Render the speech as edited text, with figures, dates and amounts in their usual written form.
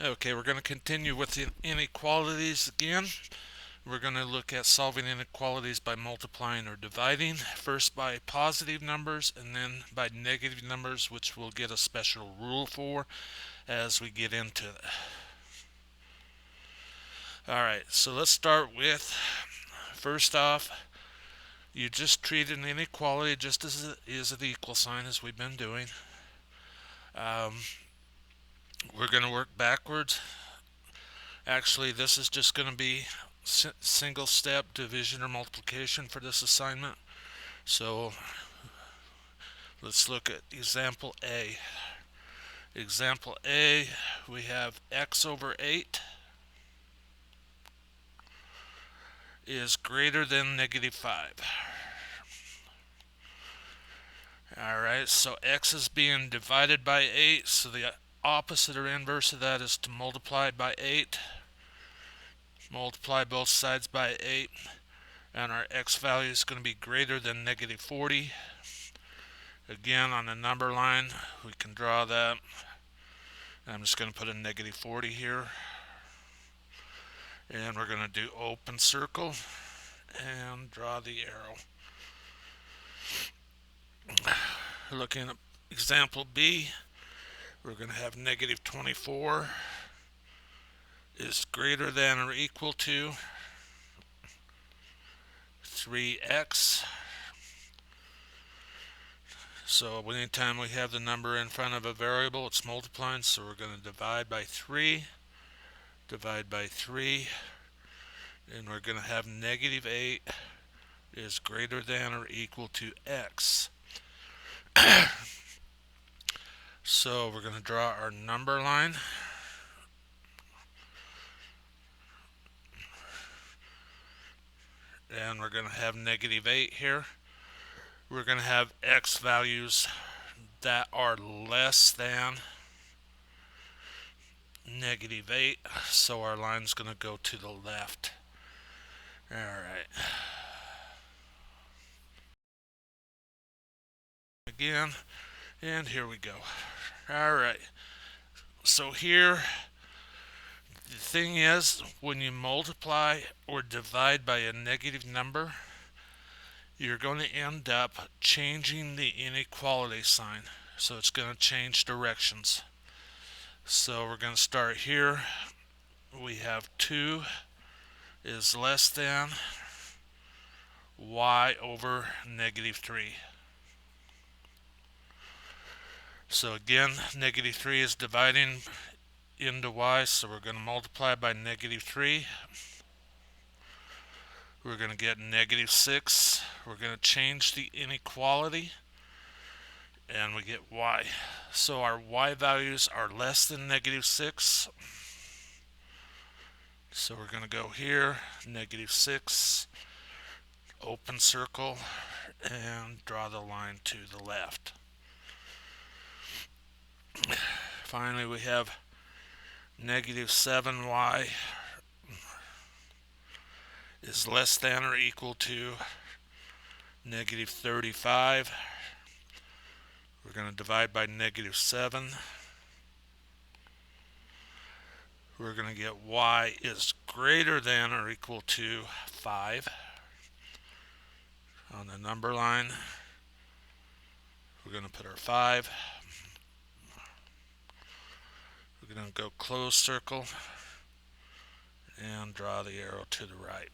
Okay, we're going to continue with the inequalities again. We're going to look at solving inequalities by multiplying or dividing, first by positive numbers and then by negative numbers, which we'll get a special rule for as we get into it. Alright, so let's start with, first off, you just treat an inequality just as it is an equal sign, as we've been doing. We're going to work backwards. Actually, this is just going to be single step division or multiplication for this assignment. So let's look at example A. Example A, we have x over 8 is greater than negative 5. Alright, so x is being divided by 8, so the opposite or inverse of that is to multiply by 8. Multiply both sides by 8, and our x value is going to be greater than negative 40. Again, on the number line, we can draw that. I'm just going to put a negative 40 here. And we're going to do open circle and draw the arrow. Looking at example B, we're going to have negative 24 is greater than or equal to 3x. So anytime we have the number in front of a variable, it's multiplying, so we're going to divide by 3, and we're going to have negative 8 is greater than or equal to x. So we're going to draw our number line. And we're going to have negative 8 here. We're going to have x values that are less than negative 8, so our line's going to go to the left. Alright. Again, and here we go. Alright, so here, the thing is, when you multiply or divide by a negative number, you're going to end up changing the inequality sign. So it's going to change directions. So we're going to start here. We have 2 is less than y over negative 3. So again, negative 3 is dividing into y, so we're going to multiply by negative 3. We're going to get negative 6. We're going to change the inequality, and we get y. So our y values are less than negative 6. So we're going to go here, negative 6, open circle, and draw the line to the left. Finally, we have negative 7y is less than or equal to negative 35. We're going to divide by negative 7. We're going to get y is greater than or equal to 5. On the number line, we're going to put our 5. We're going to go close circle and draw the arrow to the right.